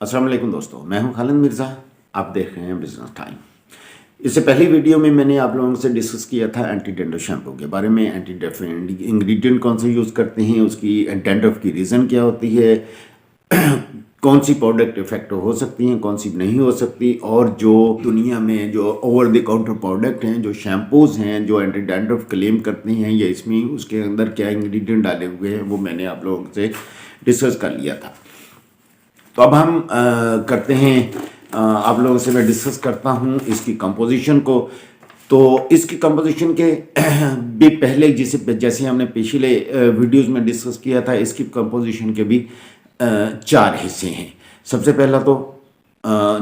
अस्सलाम वालेकुम दोस्तों, मैं हूं खालिद मिर्ज़ा। आप देख रहे हैं बिजनेस टाइम। इससे पहली वीडियो में मैंने आप लोगों से डिस्कस किया था एंटी डैंड्रफ शैम्पू के बारे में। एंटी डैंड्रफ इंग्रेडिएंट कौन से यूज़ करते हैं, उसकी डैंड्रफ की रीज़न क्या होती है, कौन सी प्रोडक्ट इफेक्टिव हो सकती हैं, कौन सी नहीं हो सकती, और जो दुनिया में जो ओवर द काउंटर प्रोडक्ट हैं, जो शैम्पूज़ हैं जो एंटी डैंड्रफ क्लेम करते हैं, या इसमें उसके अंदर क्या इंग्रेडिएंट डाले हुए हैं, वो मैंने आप लोगों से डिस्कस कर लिया था। तो अब हम करते हैं, आप लोगों से मैं डिस्कस करता हूं इसकी कंपोजिशन को। तो इसकी कंपोजिशन के भी पहले जैसे हमने पिछले वीडियोस में डिस्कस किया था, इसकी कंपोजिशन के भी 4 हिस्से हैं। सबसे पहला तो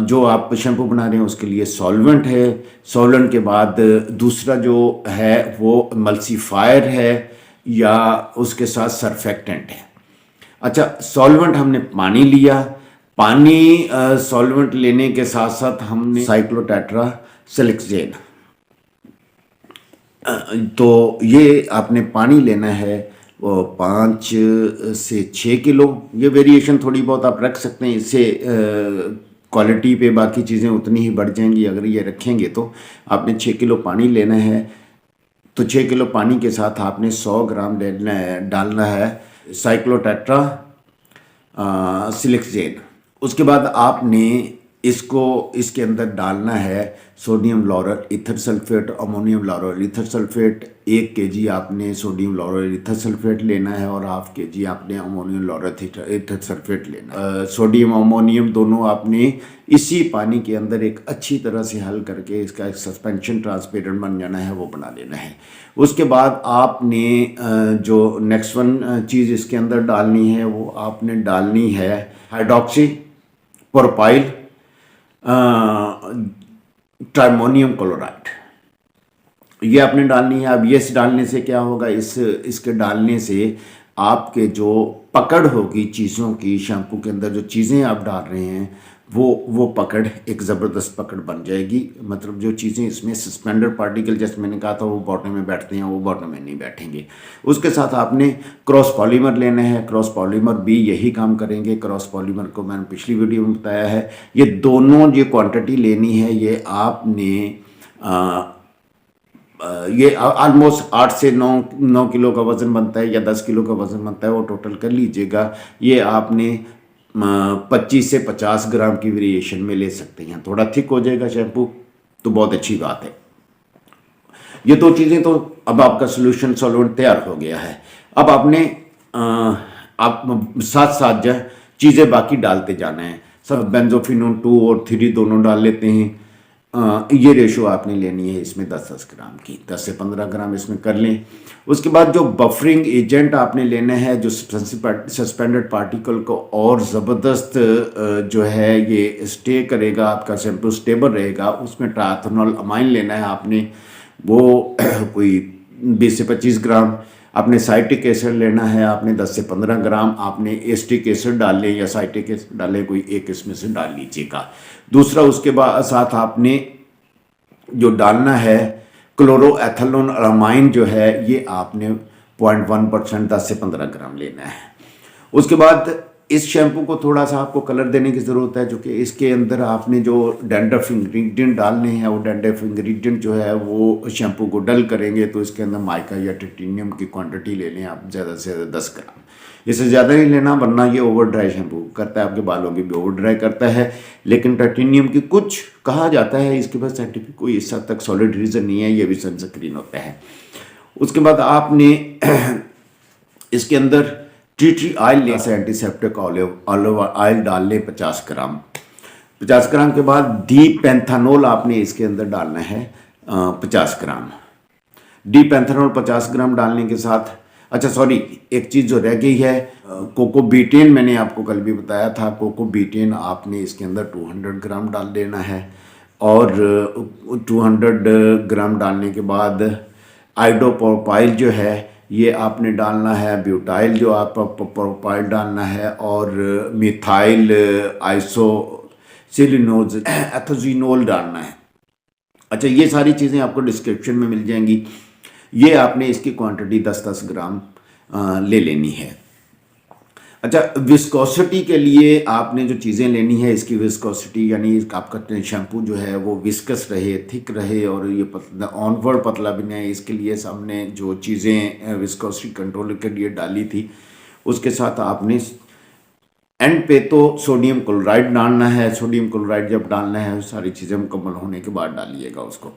जो आप शैम्पू बना रहे हैं उसके लिए सॉल्वेंट है। सॉल्वेंट के बाद दूसरा जो है वो एमल्सिफायर है, या उसके साथ सरफेक्टेंट है। अच्छा, सॉल्वेंट हमने पानी लिया। पानी सॉल्वेंट लेने के साथ साथ हमने साइक्लोटेट्रा सिलिक्जेन, तो ये आपने पानी लेना है वो 5 से 6 किलो। ये वेरिएशन थोड़ी बहुत आप रख सकते हैं, इससे क्वालिटी पे बाकी चीज़ें उतनी ही बढ़ जाएंगी अगर ये रखेंगे तो। आपने 6 किलो पानी लेना है, तो 6 किलो पानी के साथ आपने 100 ग्राम डालना है साइक्लोटेट्रा सिलिक्जेन। उसके बाद आपने इसके अंदर डालना है sodium lauryl ether sulphate, ammonium lauryl ether sulphate. 1 kg आपने सोडियम लॉरल ईथर सल्फेट लेना है, और ½ kg आपने अमोनियम लॉरल ईथर सल्फेट लेना है। सोडियम अमोनियम दोनों आपने इसी पानी के अंदर एक अच्छी तरह से हल करके इसका एक सस्पेंशन ट्रांसपेरेंट बन जाना है, वो बना लेना है। उसके बाद आपने जो नेक्स्ट वन चीज़ इसके अंदर डालनी है वो आपने डालनी है हाइड्रोक्सी प्रोपाइल ट्राइमोनियम क्लोराइड। ये आपने डालनी है। अब ये डालने से क्या होगा, इसके डालने से आपके जो पकड़ होगी चीज़ों की, शैम्पू के अंदर जो चीज़ें आप डाल रहे हैं वो पकड़ एक ज़बरदस्त पकड़ बन जाएगी। मतलब जो चीज़ें इसमें सस्पेंडेड पार्टिकल, जैसे मैंने कहा था, वो बॉटम में बैठते हैं, वो बॉटम में नहीं बैठेंगे। उसके साथ आपने क्रॉस पॉलीमर लेना है। क्रॉस पॉलीमर भी यही काम करेंगे। क्रॉस पॉलीमर को मैंने पिछली वीडियो में बताया है। ये दोनों जो क्वांटिटी लेनी है, ये आपने ये ऑलमोस्ट 8 से 9 किलो का वज़न बनता है, या 10 किलो का वज़न बनता है, वो टोटल कर लीजिएगा। ये आपने 25 से 50 ग्राम की वेरिएशन में ले सकते हैं। थोड़ा थिक हो जाएगा शैम्पू तो बहुत अच्छी बात है। ये 2 चीज़ें, तो अब आपका सोल्यूशन सॉल्वेंट तैयार हो गया है। अब आपने आप साथ साथ जो चीज़ें बाकी डालते जाना है। सब बेंजोफिनोन 2 और 3 दोनों डाल लेते हैं। ये रेशो आपने लेनी है इसमें 10-10 ग्राम की, 10 से 15 ग्राम इसमें कर लें। उसके बाद जो बफरिंग एजेंट आपने लेना है, जो सस्पेंडेड पार्टिकल को और ज़बरदस्त जो है ये स्टे करेगा, आपका शैम्पू स्टेबल रहेगा, उसमें ट्राइथेनॉल अमाइन लेना है आपने, वो कोई 20 से 25 ग्राम। आपने साइट्रिक एसिड लेना है आपने 10 से 15 ग्राम। आपने एस्टिक एसिड डाल लें या साइट्रिक एसिड डालें, कोई एक इसमें से डाल लीजिएगा। दूसरा, उसके बाद साथ आपने जो डालना है क्लोरोएथेनोन अमाइन जो है, ये आपने 0.1% 10 से 15 ग्राम लेना है। उसके बाद इस शैम्पू को थोड़ा सा आपको कलर देने की ज़रूरत है, जो कि इसके अंदर आपने जो डैंड्रफ इंग्रेडिएंट डालने हैं, वो डैंड्रफ इंग्रेडिएंट जो है वो शैम्पू को डल करेंगे। तो इसके अंदर माइका या टाइटेनियम की क्वांटिटी ले लें आप, ज़्यादा से ज़्यादा 10 ग्राम। इससे ज़्यादा नहीं लेना, वरना ये ओवर ड्राई शैम्पू करता है, आपके बालों की भी ओवर ड्राई करता है। लेकिन टाइटेनियम की कुछ कहा जाता है, इसके पास साइंटिफिक कोई इस हद तक सॉलिड रीज़न नहीं है, ये भी सनस्क्रीन होता है। उसके बाद आपने इसके अंदर टी ऑयल ले से एंटीसेप्टिक ऑलिव ऑयल डाल लें 50 ग्राम। 50 ग्राम के बाद डी पैंथानोल आपने इसके अंदर डालना है 50 ग्राम। डी पैंथानोल 50 ग्राम डालने के साथ, अच्छा सॉरी, एक चीज़ जो रह गई है, कोकोबीटेन मैंने आपको कल भी बताया था। कोकोबीटेन आपने इसके अंदर 200 ग्राम डाल देना है, और 200 ग्राम डालने के बाद आइडोप्रोपाइल जो है ये आपने डालना है। ब्यूटाइल जो आप प्रोपाइल डालना है, और मिथाइल आइसोसिलिनोज एथोजिनोल डालना है। अच्छा, ये सारी चीज़ें आपको डिस्क्रिप्शन में मिल जाएंगी। ये आपने इसकी क्वांटिटी 10-10 ग्राम ले लेनी है। अच्छा, विस्कोसिटी के लिए आपने जो चीज़ें लेनी है, इसकी विस्कोसिटी यानी आपका शैम्पू जो है वो विस्कस रहे, थिक रहे और ये पतला ऑनवर्ड पतला भी नहीं। इसके लिए हमने जो चीज़ें विस्कोसिटी कंट्रोल के लिए डाली थी, उसके साथ आपने एंड पे तो सोडियम क्लोराइड डालना है। सोडियम क्लोराइड जब डालना है, सारी चीज़ें मुकम्मल होने के बाद डालिएगा उसको।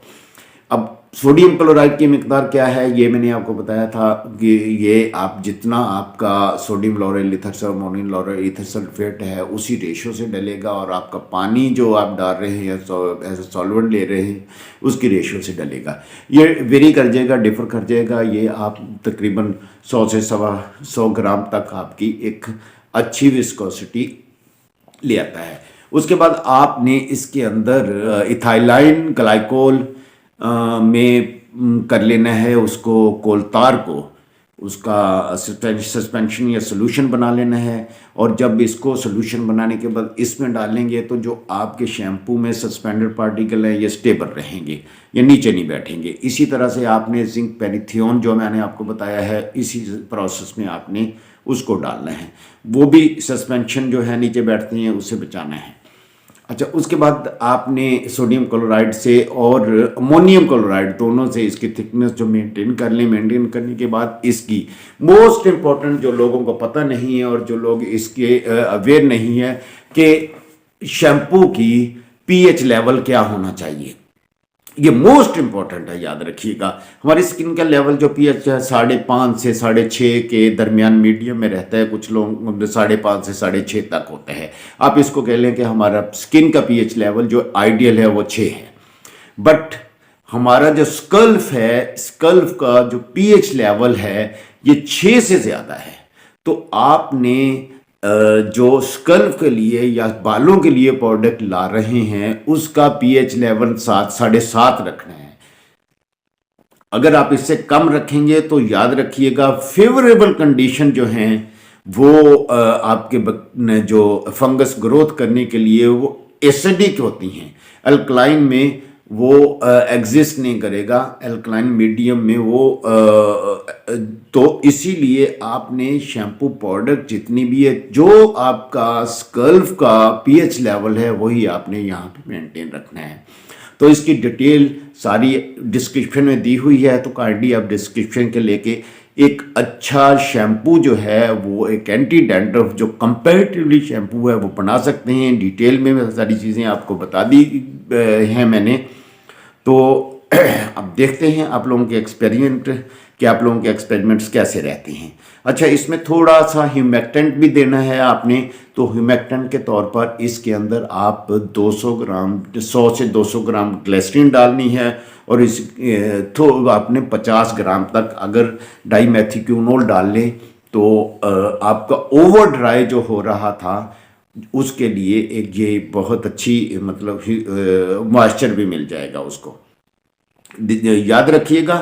अब सोडियम क्लोराइड की मिकदार क्या है, ये मैंने आपको बताया था कि ये आप जितना आपका sodium lauryl ether ammonium laurel ether sulphate है उसी रेशो से डलेगा, और आपका पानी जो आप डाल रहे हैं एज ए सॉल्वेंट ले रहे हैं उसकी रेशो से डलेगा। ये वेरी कर जाएगा, डिफर कर जाएगा। ये आप तकरीबन 100 से 125 ग्राम तक आपकी एक अच्छी विस्कोसिटी ले आता है। उसके बाद आपने इसके अंदर इथाइलाइन ग्लाइकोल में कर लेना है उसको, कोलतार को उसका सस्पेंशन या सोल्यूशन बना लेना है। और जब इसको सोल्यूशन बनाने के बाद इसमें डालेंगे तो जो आपके शैम्पू में सस्पेंडेड पार्टिकल है ये स्टेबल रहेंगे, ये नीचे नहीं बैठेंगे। इसी तरह से आपने जिंक पेरिथियोन जो मैंने आपको बताया है, इसी प्रोसेस में आपने उसको डालना है। वो भी सस्पेंशन जो है नीचे बैठती हैं उससे बचाना है। अच्छा, उसके बाद आपने सोडियम क्लोराइड से और अमोनियम क्लोराइड दोनों से इसकी थिकनेस जो मेंटेन कर लें। मेंटेन करने के बाद इसकी मोस्ट इम्पॉर्टेंट जो लोगों को पता नहीं है और जो लोग इसके अवेयर नहीं है कि शैम्पू की पीएच लेवल क्या होना चाहिए, ये मोस्ट इम्पॉर्टेंट है, याद रखिएगा। हमारी स्किन का लेवल जो पीएच है 5.5 से 6.5 के दरमियान मीडियम में रहता है। कुछ लोग 5.5 से 6.5 तक होता है। आप इसको कह लें कि हमारा स्किन का पीएच लेवल जो आइडियल है वो 6 है। बट हमारा जो स्कल्फ है, स्कल्फ का जो पीएच लेवल है ये 6 से ज़्यादा है। तो आपने जो स्कल्फ के लिए या बालों के लिए प्रोडक्ट ला रहे हैं उसका पीएच लेवल 7-7.5 रखना है। अगर आप इससे कम रखेंगे तो याद रखिएगा फेवरेबल कंडीशन जो हैं वो आपके जो फंगस ग्रोथ करने के लिए वो एसिडिक होती हैं। अल्कलाइन में वो एग्जिस्ट नहीं करेगा, एल्कलाइन मीडियम में वो तो इसीलिए आपने शैम्पू प्रोडक्ट जितनी भी है जो आपका स्कल्फ का पीएच लेवल है वही आपने यहाँ पे मेंटेन रखना है। तो इसकी डिटेल सारी डिस्क्रिप्शन में दी हुई है, तो काइंडली आप डिस्क्रिप्शन के लेके एक अच्छा शैम्पू जो है वो एक एंटी डैंड्रफ जो कंपैरेटिवली शैम्पू है वो बना सकते हैं। डिटेल में सारी चीज़ें आपको बता दी हैं मैंने। तो अब देखते हैं आप लोगों के एक्सपेरिमेंट कि आप लोगों के एक्सपेरिमेंट्स कैसे रहते हैं। अच्छा, इसमें थोड़ा सा ह्यूमेक्टेंट भी देना है आपने। तो ह्यूमेक्टेंट के तौर पर इसके अंदर आप 100 से 200 ग्राम ग्लिसरीन डालनी है, और इस तो आपने 50 ग्राम तक अगर डाईमेथिक्यूनोल डाल लें तो आपका ओवर ड्राई जो हो रहा था उसके लिए एक ये बहुत अच्छी मतलब मॉइस्चर भी मिल जाएगा उसको। याद रखिएगा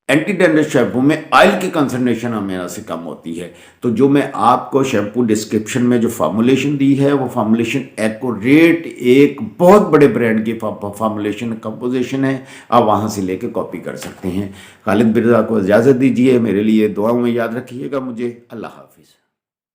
एंटी डैंड्रफ शैम्पू में ऑयल की कंसंट्रेशन हमेशा से कम होती है। तो जो मैं आपको शैम्पू डिस्क्रिप्शन में जो फार्मूलेशन दी है वो फार्मूलेशन एक्यूरेट एक बहुत बड़े ब्रांड की फार्मूलेशन कंपोजिशन है। आप वहाँ से लेके कॉपी कर सकते हैं। खालिद बिरज़ा को इजाज़त दीजिए, मेरे लिए दुआओं में याद रखिएगा मुझे। अल्लाह हाफिज़।